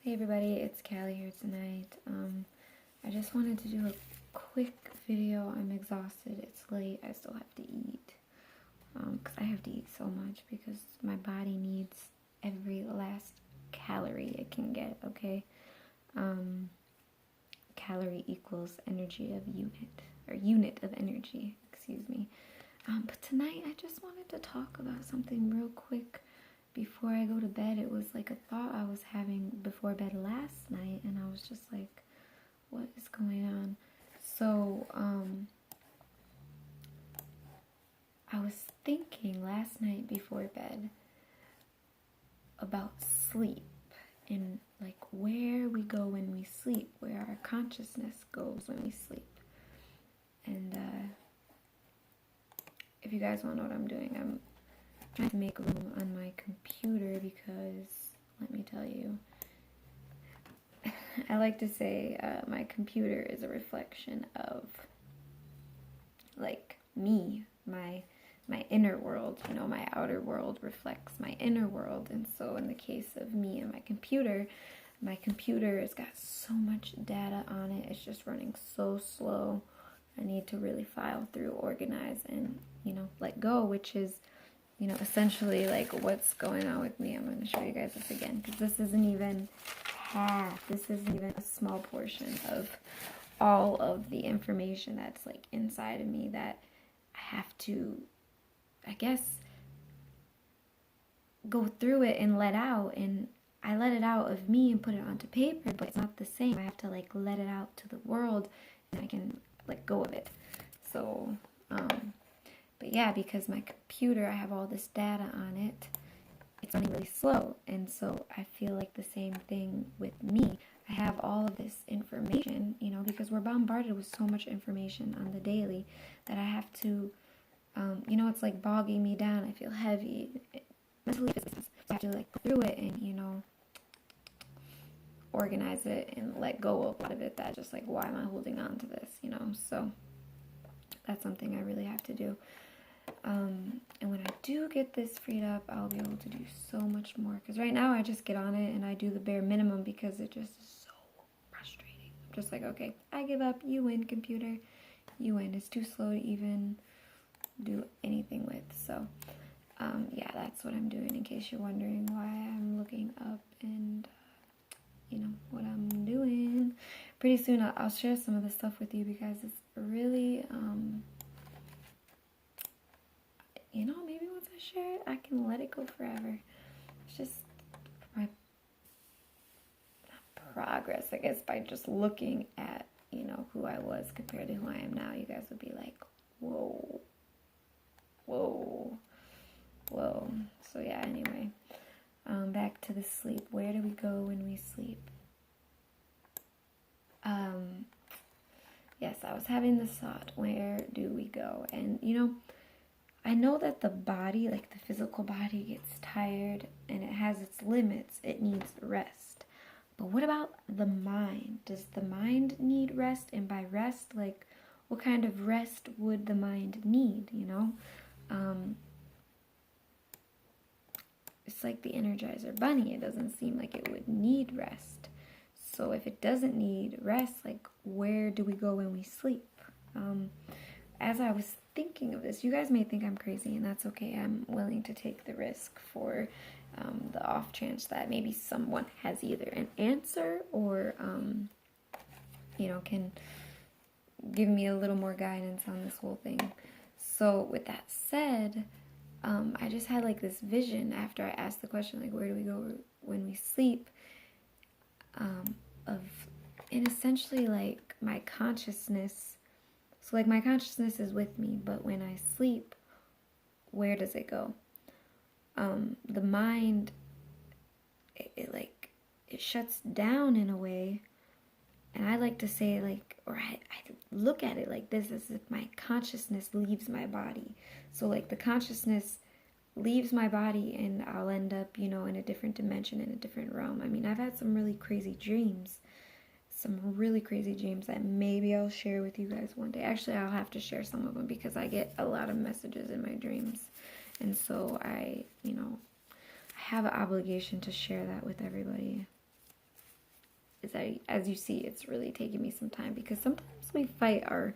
Hey everybody, it's Callie here tonight. I just wanted to do a quick video. I'm exhausted, it's late, I still have to eat. Because I have to eat so much because my body needs every last calorie it can get, okay? Calorie equals energy of unit, or unit of energy, excuse me. But tonight I just wanted to talk about something real quick. Before I go to bed, it was like a thought I was having before bed last night, and I was just like, what is going on? So, I was thinking last night before bed about sleep and like where we go when we sleep, where our consciousness goes when we sleep. And if you guys want to know what I'm doing, I'm trying to make room on my computer because, let me tell you, I like to say my computer is a reflection of, like, me, my inner world. You know, my outer world reflects my inner world. And so in the case of me and my computer has got so much data on it. It's just running so slow. I need to really file through, organize, and, you know, let go, which is, you know, essentially like what's going on with me. I'm going to show you guys this again because this isn't even half. This isn't even a small portion of all of the information that's like inside of me that I have to, I guess, go through it and let out. And I let it out of me and put it onto paper, but it's not the same. I have to like let it out to the world and I can let go of it. So, but yeah, because my computer, I have all this data on it, it's running really slow. And so I feel like the same thing with me. I have all of this information, you know, because we're bombarded with so much information on the daily that I have to, you know, it's like bogging me down. I feel heavy, mentally, physically. So I have to like go through it and, you know, organize it and let go of a lot of it. That's just like, why am I holding on to this, you know? So that's something I really have to do. And when I do get this freed up, I'll be able to do so much more. Because right now I just get on it and I do the bare minimum because it just is so frustrating. I'm just like, okay, I give up. You win, computer. You win. It's too slow to even do anything with. So, yeah, that's what I'm doing in case you're wondering why I'm looking up and, you know, what I'm doing. Pretty soon I'll share some of the stuff with you because it's really, you know, maybe once I share it, I can let it go forever. It's just my progress, I guess, by just looking at, you know, who I was compared to who I am now. You guys would be like, whoa, whoa, whoa. So yeah, anyway, back to the sleep. Where do we go when we sleep? Yes, I was having this thought, where do we go? And, you know, I know that the body, like the physical body, gets tired and it has its limits. It needs rest. But what about the mind? Does the mind need rest? And by rest, like, what kind of rest would the mind need, you know? It's like the Energizer Bunny. It doesn't seem like it would need rest. So if it doesn't need rest, like, where do we go when we sleep? As I was thinking of this, you guys may think I'm crazy, and that's okay. I'm willing to take the risk for the off chance that maybe someone has either an answer or, you know, can give me a little more guidance on this whole thing. So with that said, I just had like this vision after I asked the question, like, where do we go when we sleep? And essentially like my consciousness. So like my consciousness is with me, but when I sleep, where does it go? The mind, it shuts down in a way. And I like to say like, or I look at it like this, as if my consciousness leaves my body. So like the consciousness leaves my body and I'll end up, you know, in a different dimension, in a different realm. I mean, I've had some really crazy dreams. That maybe I'll share with you guys one day. Actually, I'll have to share some of them because I get a lot of messages in my dreams. And so I, you know, I have an obligation to share that with everybody. as you see, it's really taking me some time, because sometimes we fight our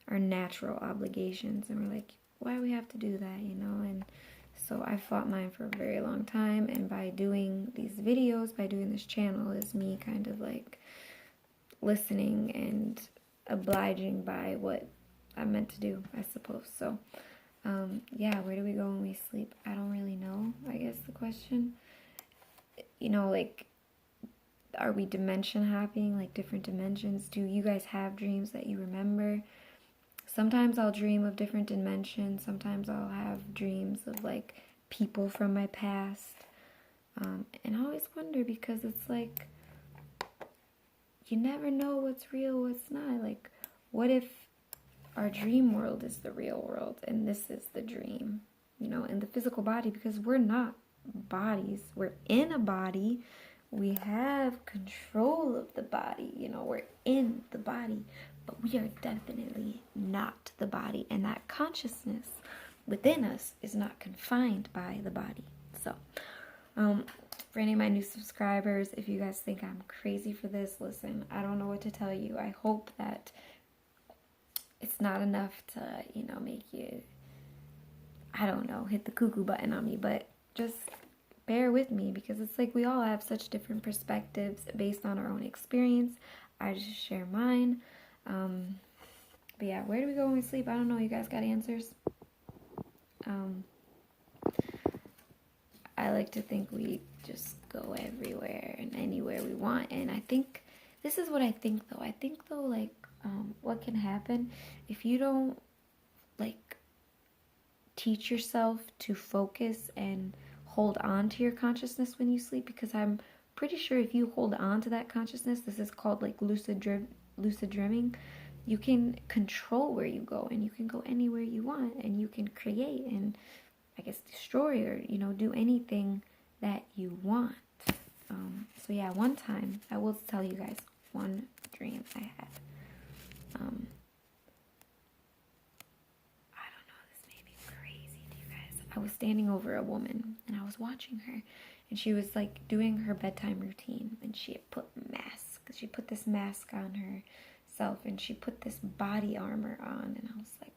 natural obligations, and we're like, why do we have to do that, you know? And so I fought mine for a very long time, and by doing these videos, by doing this channel, is me kind of like listening and obliging by what I'm meant to do, I suppose. So yeah, where do we go when we sleep? I don't really know, I guess the question. You know, like, are we dimension hopping, like different dimensions? Do you guys have dreams that you remember? Sometimes I'll dream of different dimensions. Sometimes I'll have dreams of like people from my past. And I always wonder, because it's like, you never know what's real, what's not. Like, what if our dream world is the real world and this is the dream, you know, in the physical body? Because we're not bodies. We're in a body. We have control of the body, you know, we're in the body, but we are definitely not the body. And that consciousness within us is not confined by the body. So, for any of my new subscribers, if you guys think I'm crazy for this, listen, I don't know what to tell you. I hope that it's not enough to, you know, make you, I don't know, hit the cuckoo button on me, but just bear with me, because it's like we all have such different perspectives based on our own experience. I just share mine. But yeah, where do we go when we sleep? I don't know. You guys got answers? I like to think we just go everywhere and anywhere we want. And I think, this is what I think though. I think though, like, what can happen if you don't, like, teach yourself to focus and hold on to your consciousness when you sleep, because I'm pretty sure if you hold on to that consciousness, this is called like lucid dreaming, you can control where you go, and you can go anywhere you want, and you can create and, I guess, destroy, or, you know, do anything that you want. So yeah, one time, I will tell you guys one dream I had. I don't know, this may be crazy to you guys. I was standing over a woman, and I was watching her, and she was like doing her bedtime routine, and she had put this mask on herself, and she put this body armor on, and I was like,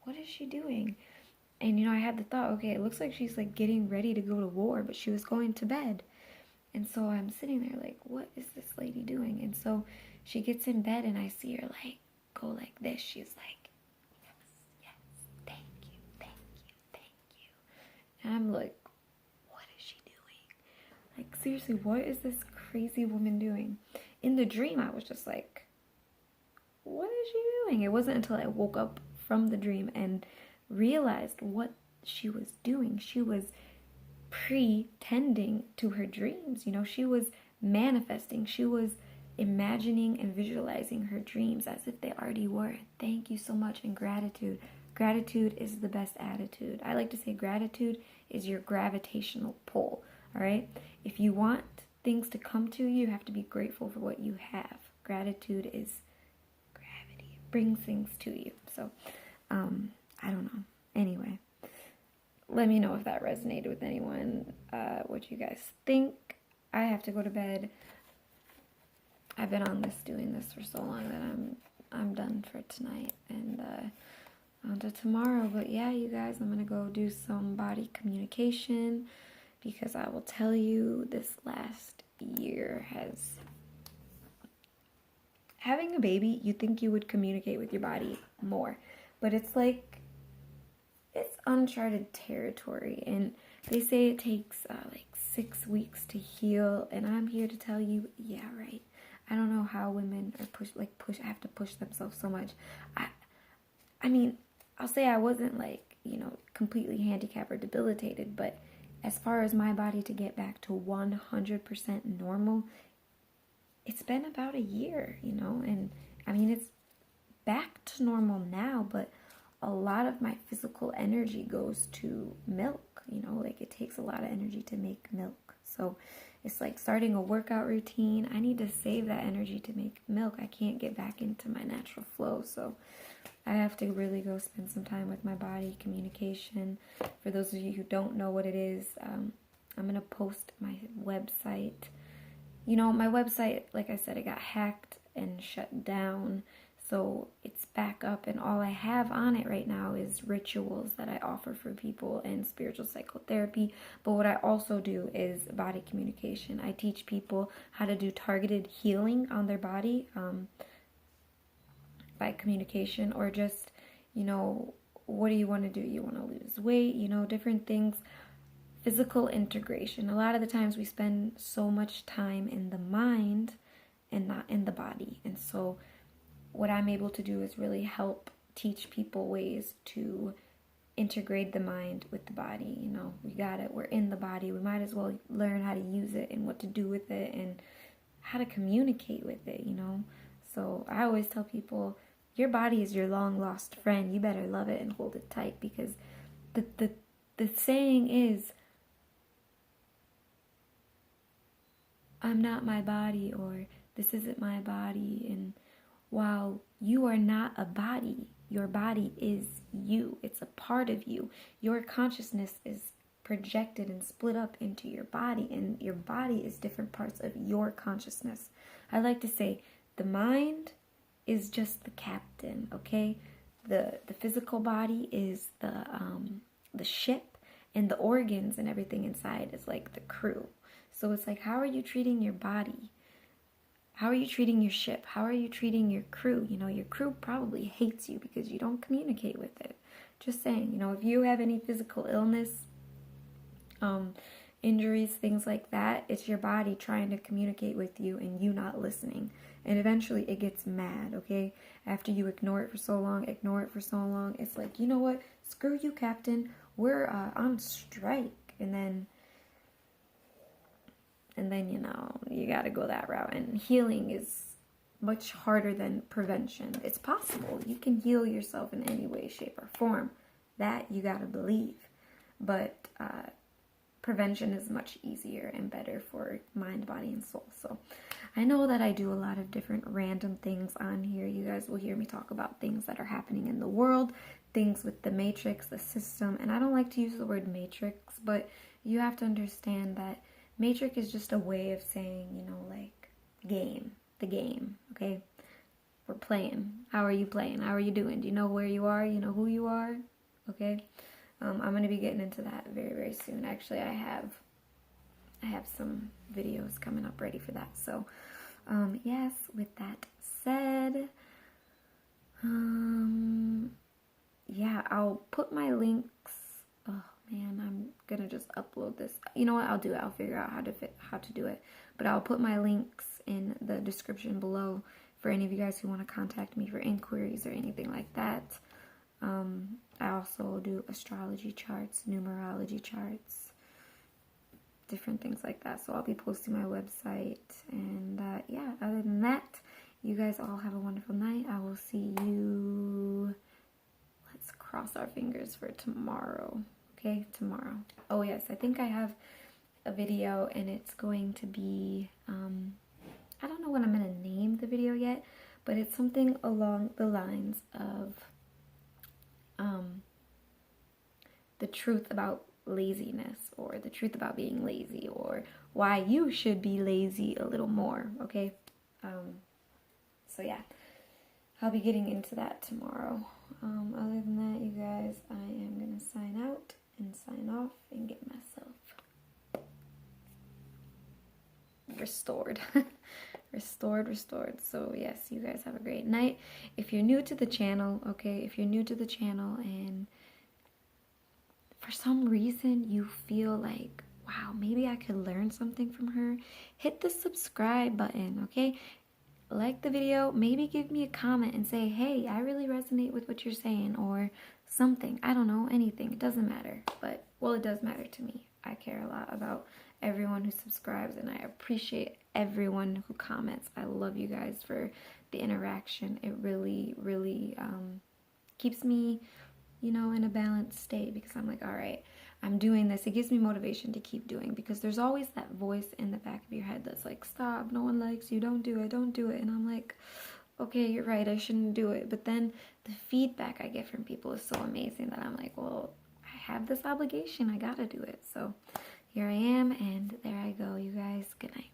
what is she doing? And, you know, I had the thought, okay, it looks like she's like getting ready to go to war, but she was going to bed. And so I'm sitting there like, what is this lady doing? And so she gets in bed, and I see her like go like this. She's like, yes, thank you, thank you, thank you. And I'm like, what is she doing? Like, seriously, what is this crazy woman doing? In the dream, I was just like, what is she doing? It wasn't until I woke up from the dream and realized what she was doing. She was pretending to her dreams. You know, she was manifesting. She was imagining and visualizing her dreams as if they already were. Thank you so much. And gratitude. Gratitude is the best attitude. I like to say gratitude is your gravitational pull. All right. If you want things to come to you, you have to be grateful for what you have. Gratitude is gravity. It brings things to you. So, I don't know. Anyway, let me know if that resonated with anyone, what you guys think. I have to go to bed. I've been doing this for so long that I'm done for tonight, and on to tomorrow. But yeah, you guys, I'm gonna go do some body communication, because I will tell you, this last year has, having a baby, you think you would communicate with your body more, but it's like, it's uncharted territory, and they say it takes like 6 weeks to heal, and I'm here to tell you, yeah, right. I don't know how women are have to push themselves so much. I mean, I'll say I wasn't like, you know, completely handicapped or debilitated, but as far as my body to get back to 100% normal, it's been about a year, you know, and I mean, it's back to normal now, but a lot of my physical energy goes to milk, you know, like it takes a lot of energy to make milk. So it's like starting a workout routine. I need to save that energy to make milk. I can't get back into my natural flow. So I have to really go spend some time with my body, communication. For those of you who don't know what it is, I'm going to post my website you know, my website, like I said, it got hacked and shut down. So it's back up, and all I have on it right now is rituals that I offer for people and spiritual psychotherapy. But what I also do is body communication. I teach people how to do targeted healing on their body by communication, or just, you know, what do you want to do? You want to lose weight, you know, different things. Physical integration. A lot of the times we spend so much time in the mind and not in the body. And so what I'm able to do is really help teach people ways to integrate the mind with the body. You know, we got it. We're in the body. We might as well learn how to use it and what to do with it and how to communicate with it, you know. So I always tell people, your body is your long lost friend. You better love it and hold it tight, because the saying is, I'm not my body, or this isn't my body. And while you are not a body, your body is you. It's a part of you. Your consciousness is projected and split up into your body, and your body is different parts of your consciousness. I like to say the mind is just the captain, okay? The physical body is the ship, and the organs and everything inside is like the crew. So it's like, how are you treating your body? How are you treating your ship? How are you treating your crew? You know, your crew probably hates you because you don't communicate with it. Just saying, you know, if you have any physical illness, injuries, things like that, it's your body trying to communicate with you and you not listening. And eventually it gets mad, okay? After you ignore it for so long, it's like, you know what? Screw you, Captain. We're on strike. And then, you know, you got to go that route. And healing is much harder than prevention. It's possible. You can heal yourself in any way, shape, or form. That you got to believe. But prevention is much easier and better for mind, body, and soul. So I know that I do a lot of different random things on here. You guys will hear me talk about things that are happening in the world, things with the matrix, the system. And I don't like to use the word matrix, but you have to understand that matrix is just a way of saying, you know, like the game, okay? We're playing. How are you playing? How are you doing? Do you know where you are? You know who you are? Okay? I'm going to be getting into that very, very soon. Actually, I have some videos coming up ready for that. So, yes, with that said, yeah, I'll put my links. Oh man, I'm gonna just upload this. You know what? I'll do it. I'll figure out how to do it. But I'll put my links in the description below for any of you guys who want to contact me for inquiries or anything like that. I also do astrology charts, numerology charts, different things like that. So I'll be posting my website. And yeah, other than that, you guys all have a wonderful night. I will see you. Let's cross our fingers for tomorrow. Okay, tomorrow. Oh yes, I think I have a video, and it's going to be, I don't know what I'm going to name the video yet, but it's something along the lines of the truth about laziness, or the truth about being lazy, or why you should be lazy a little more, okay? So yeah, I'll be getting into that tomorrow. Other than that, you guys, I am going to sign out and sign off and get myself restored. restored. So yes, you guys have a great night. If you're new to the channel, okay, if you're new to the channel and for some reason you feel like, wow, maybe I could learn something from her, hit the subscribe button, okay? Like the video, maybe give me a comment and say, hey, I really resonate with what you're saying, or something. I don't know, anything. It doesn't matter. But, well, it does matter to me. I care a lot about everyone who subscribes, and I appreciate everyone who comments. I love you guys for the interaction. It really, really keeps me, you know, in a balanced state, because I'm like, all right, I'm doing this. It gives me motivation to keep doing, because there's always that voice in the back of your head that's like, stop, no one likes you, don't do it. And I'm like, okay, you're right, I shouldn't do it. But then the feedback I get from people is so amazing that I'm like, well, I have this obligation, I gotta do it. So here I am, and there I go, you guys. Good night.